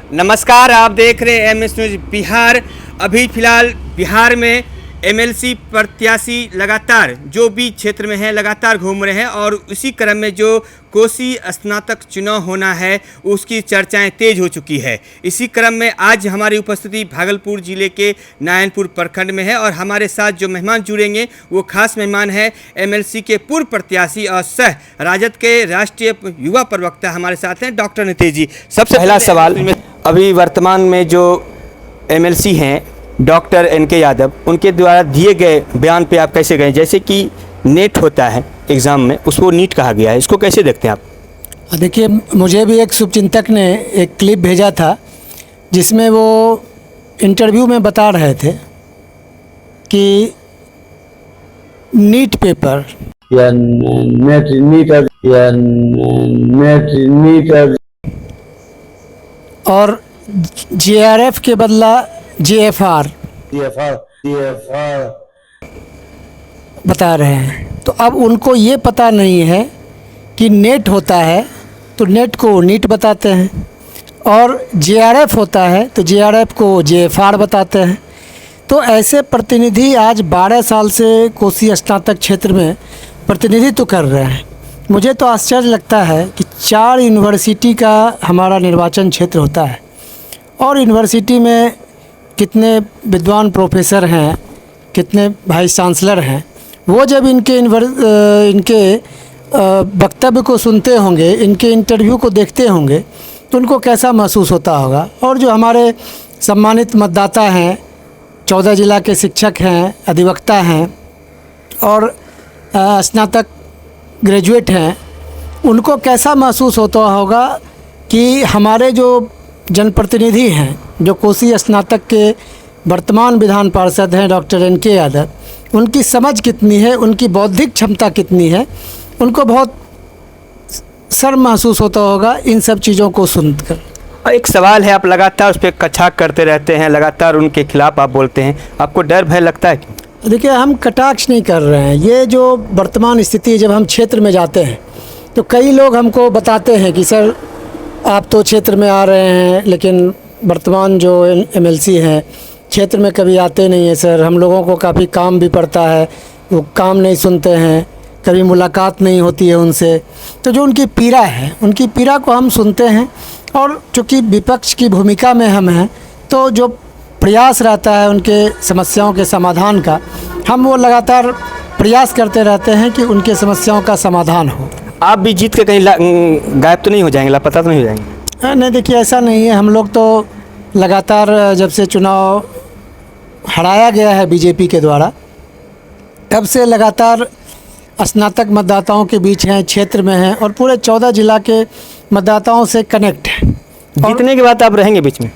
नमस्कार, आप देख रहे हैं एमएस न्यूज बिहार। अभी फिलहाल बिहार में एमएलसी प्रत्याशी लगातार जो भी क्षेत्र में है लगातार घूम रहे हैं और उसी क्रम में जो कोसी स्नातक चुनाव होना है उसकी चर्चाएं तेज हो चुकी है। इसी क्रम में आज हमारी उपस्थिति भागलपुर जिले के नारायणपुर प्रखंड में है और हमारे साथ जो मेहमान जुड़ेंगे वो खास मेहमान है एमएलसी के पूर्व प्रत्याशी और सह राजद के राष्ट्रीय युवा प्रवक्ता हमारे साथ हैं डॉक्टर नितेश जी। सबसे पहला सवाल, अभी वर्तमान में जो एमएलसी हैं डॉक्टर एनके यादव, उनके द्वारा दिए गए बयान पे आप कैसे गए? जैसे कि नेट होता है एग्ज़ाम में, उसको नीट कहा गया है, इसको कैसे देखते हैं आप? देखिए, मुझे भी एक शुभचिंतक ने एक क्लिप भेजा था जिसमें वो इंटरव्यू में बता रहे थे कि नीट पेपर या नीट और जेआरएफ के बदला जेएफआर बता रहे हैं। तो अब उनको ये पता नहीं है कि नेट होता है तो नेट को नीट बताते हैं और जेआरएफ होता है तो जेआरएफ को जेएफआर बताते हैं। तो ऐसे प्रतिनिधि आज 12 साल से कोसी स्नातक क्षेत्र में प्रतिनिधित्व कर रहे हैं। मुझे तो आश्चर्य लगता है कि 4 यूनिवर्सिटी का हमारा निर्वाचन क्षेत्र होता है और यूनिवर्सिटी में कितने विद्वान प्रोफेसर हैं, कितने वाइस चांसलर हैं। वो जब इनके वक्तव्य को सुनते होंगे, इनके इंटरव्यू को देखते होंगे तो उनको कैसा महसूस होता होगा। और जो हमारे सम्मानित मतदाता हैं, 14 जिला के शिक्षक हैं, अधिवक्ता हैं और स्नातक ग्रेजुएट हैं, उनको कैसा महसूस होता होगा कि हमारे जो जनप्रतिनिधि हैं, जो कोसी स्नातक के वर्तमान विधान पार्षद हैं डॉक्टर एनके यादव, उनकी समझ कितनी है, उनकी बौद्धिक क्षमता कितनी है। उनको बहुत शर्म महसूस होता होगा इन सब चीज़ों को सुनकर। और एक सवाल है, आप लगातार उस पर कटाक्ष करते रहते हैं, लगातार उनके खिलाफ आप बोलते हैं, आपको डर भय लगता है? देखिए, हम कटाक्ष नहीं कर रहे हैं। ये जो वर्तमान स्थिति है, जब हम क्षेत्र में जाते हैं तो कई लोग हमको बताते हैं कि सर आप तो क्षेत्र में आ रहे हैं लेकिन वर्तमान जो एमएलसी हैं क्षेत्र में कभी आते नहीं हैं सर, हम लोगों को काफ़ी काम भी पड़ता है, वो काम नहीं सुनते हैं, कभी मुलाकात नहीं होती है उनसे। तो जो उनकी पीड़ा है, उनकी पीड़ा को हम सुनते हैं और चूँकि विपक्ष की भूमिका में हम हैं तो जो प्रयास रहता है उनके समस्याओं के समाधान का, हम वो लगातार प्रयास करते रहते हैं कि उनके समस्याओं का समाधान हो। आप भी जीत के कहीं गायब तो नहीं हो जाएंगे, लापता तो नहीं हो जाएंगे? नहीं, देखिए ऐसा नहीं है। हम लोग तो लगातार जब से चुनाव हराया गया है बीजेपी के द्वारा, तब से लगातार स्नातक मतदाताओं के बीच हैं, क्षेत्र में हैं और पूरे 14 जिला के मतदाताओं से कनेक्ट है। जीतने के बाद आप रहेंगे बीच में?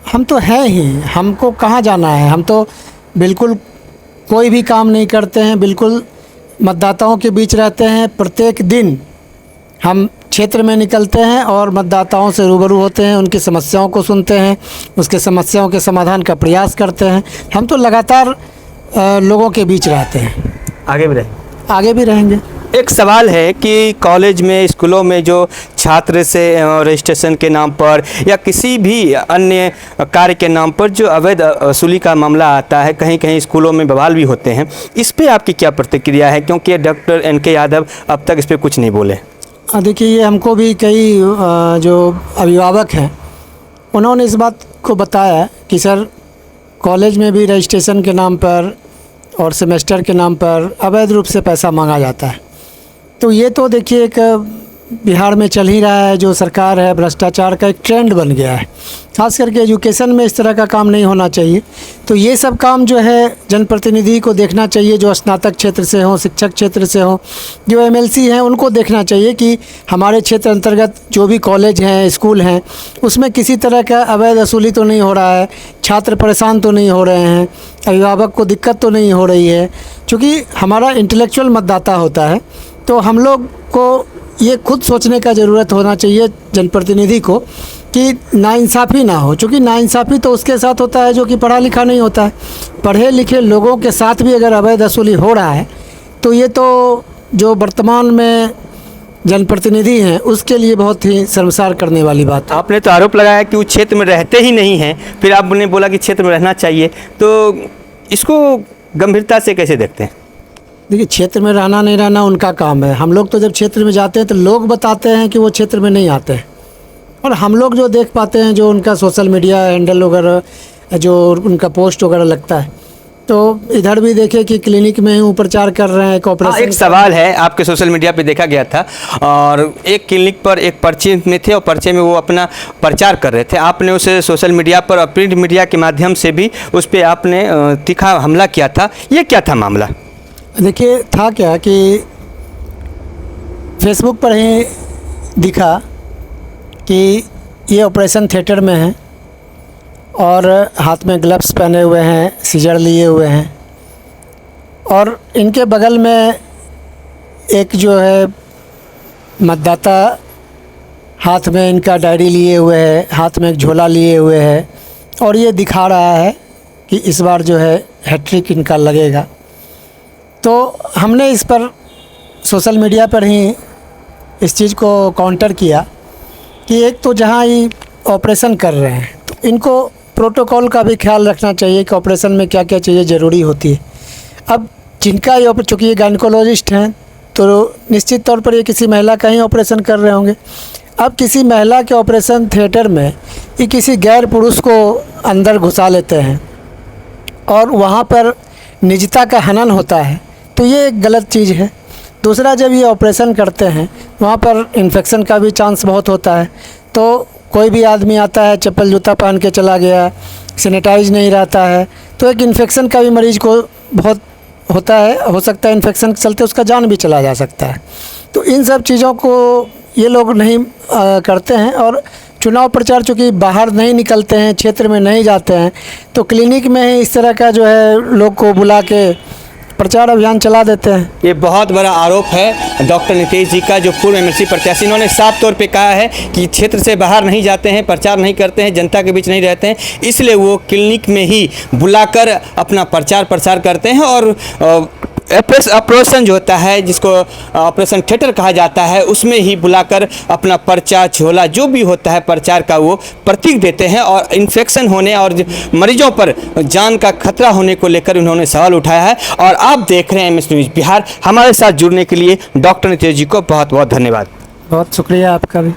हम तो हैं ही, हमको कहाँ जाना है। हम तो बिल्कुल कोई भी काम नहीं करते हैं, बिल्कुल मतदाताओं के बीच रहते हैं। प्रत्येक दिन हम क्षेत्र में निकलते हैं और मतदाताओं से रूबरू होते हैं, उनकी समस्याओं को सुनते हैं, उसके समस्याओं के समाधान का प्रयास करते हैं। हम तो लगातार लोगों के बीच रहते हैं। आगे भी रहेंगे। एक सवाल है कि कॉलेज में, स्कूलों में जो छात्र से रजिस्ट्रेशन के नाम पर या किसी भी अन्य कार्य के नाम पर जो अवैध वसूली का मामला आता है, कहीं कहीं स्कूलों में बवाल भी होते हैं, इस पे आपकी क्या प्रतिक्रिया है? क्योंकि डॉक्टर एनके यादव अब तक इस पर कुछ नहीं बोले। देखिए, ये हमको भी कई जो अभिभावक हैं उन्होंने इस बात को बताया कि सर कॉलेज में भी रजिस्ट्रेशन के नाम पर और सेमेस्टर के नाम पर अवैध रूप से पैसा मांगा जाता है। तो ये तो देखिए एक बिहार में चल ही रहा है। जो सरकार है, भ्रष्टाचार का एक ट्रेंड बन गया है। खास करके एजुकेशन में इस तरह का काम नहीं होना चाहिए। तो ये सब काम जो है जनप्रतिनिधि को देखना चाहिए, जो स्नातक क्षेत्र से हों, शिक्षक क्षेत्र से हों, जो एमएलसी हैं, उनको देखना चाहिए कि हमारे क्षेत्र अंतर्गत जो भी कॉलेज हैं, स्कूल हैं, उसमें किसी तरह का अवैध वसूली तो नहीं हो रहा है, छात्र परेशान तो नहीं हो रहे हैं, अभिभावक को दिक्कत तो नहीं हो रही है। चूँकि हमारा इंटेलेक्चुअल मतदाता होता है तो हम लोग को ये खुद सोचने का ज़रूरत होना चाहिए जनप्रतिनिधि को कि नाइंसाफ़ी ना हो। चूँकि नाइंसाफ़ी तो उसके साथ होता है जो कि पढ़ा लिखा नहीं होता है। पढ़े लिखे लोगों के साथ भी अगर अवैध वसूली हो रहा है तो ये तो जो वर्तमान में जनप्रतिनिधि हैं उसके लिए बहुत ही शर्मसार करने वाली बात है। आपने तो आरोप लगाया कि वो क्षेत्र में रहते ही नहीं हैं, फिर आपने बोला कि क्षेत्र में रहना चाहिए, तो इसको गंभीरता से कैसे देखते हैं? देखिए, क्षेत्र में रहना नहीं रहना उनका काम है। हम लोग तो जब क्षेत्र में जाते हैं तो लोग बताते हैं कि वो क्षेत्र में नहीं आते हैं, और हम लोग जो देख पाते हैं, जो उनका सोशल मीडिया हैंडल वगैरह, जो उनका पोस्ट वगैरह लगता है, तो इधर भी देखे कि क्लिनिक में ही प्रचार कर रहे हैं, एक सवाल है, आपके सोशल मीडिया पे देखा गया था और एक क्लिनिक पर एक पर्चे में थे और पर्चे में वो अपना प्रचार कर रहे थे। आपने उसे सोशल मीडिया पर और प्रिंट मीडिया के माध्यम से भी उस पर आपने तीखा हमला किया था। ये क्या था मामला? देखिए, था क्या कि फेसबुक पर ही दिखा कि ये ऑपरेशन थिएटर में है और हाथ में ग्लव्स पहने हुए हैं, सीजर लिए हुए हैं, और इनके बगल में एक जो है मतदाता हाथ में इनका डायरी लिए हुए है, हाथ में एक झोला लिए हुए है, और ये दिखा रहा है कि इस बार जो है हैट्रिक इनका लगेगा। तो हमने इस पर सोशल मीडिया पर ही इस चीज़ को काउंटर किया कि एक तो जहाँ ये ऑपरेशन कर रहे हैं तो इनको प्रोटोकॉल का भी ख्याल रखना चाहिए कि ऑपरेशन में क्या क्या चीज़ें ज़रूरी होती है। अब जिनका ये चूँकि ये गायनकोलॉजिस्ट हैं तो निश्चित तौर पर ये किसी महिला का ही ऑपरेशन कर रहे होंगे। अब किसी महिला के ऑपरेशन थिएटर में ये किसी गैर पुरुष को अंदर घुसा लेते हैं और वहाँ पर निजता का हनन होता है, तो ये एक गलत चीज़ है। दूसरा, जब ये ऑपरेशन करते हैं वहाँ पर इन्फेक्शन का भी चांस बहुत होता है, तो कोई भी आदमी आता है चप्पल जूता पहन के चला गया, सैनिटाइज नहीं रहता है, तो एक इन्फेक्शन का भी मरीज़ को बहुत होता है, हो सकता है इन्फेक्शन के चलते उसका जान भी चला जा सकता है। तो इन सब चीज़ों को ये लोग नहीं करते हैं, और चुनाव प्रचार चूँकि बाहर नहीं निकलते हैं, क्षेत्र में नहीं जाते हैं, तो क्लिनिक में ही इस तरह का जो है लोग को बुला के प्रचार अभियान चला देते हैं। ये बहुत बड़ा आरोप है डॉक्टर नितेश जी का, जो पूर्व एमएलसी प्रत्याशी। इन्होंने साफ तौर पे कहा है कि क्षेत्र से बाहर नहीं जाते हैं, प्रचार नहीं करते हैं, जनता के बीच नहीं रहते हैं, इसलिए वो क्लिनिक में ही बुलाकर अपना प्रचार करते हैं और ऑपरेशन जो होता है, जिसको ऑपरेशन थिएटर कहा जाता है, उसमें ही बुलाकर अपना पर्चा झोला जो भी होता है प्रचार का वो प्रतीक देते हैं। और इन्फेक्शन होने और मरीजों पर जान का खतरा होने को लेकर उन्होंने सवाल उठाया है। और आप देख रहे हैं एमएस न्यूज़ बिहार। हमारे साथ जुड़ने के लिए डॉक्टर नितेश जी को बहुत बहुत धन्यवाद। बहुत शुक्रिया आपका भी।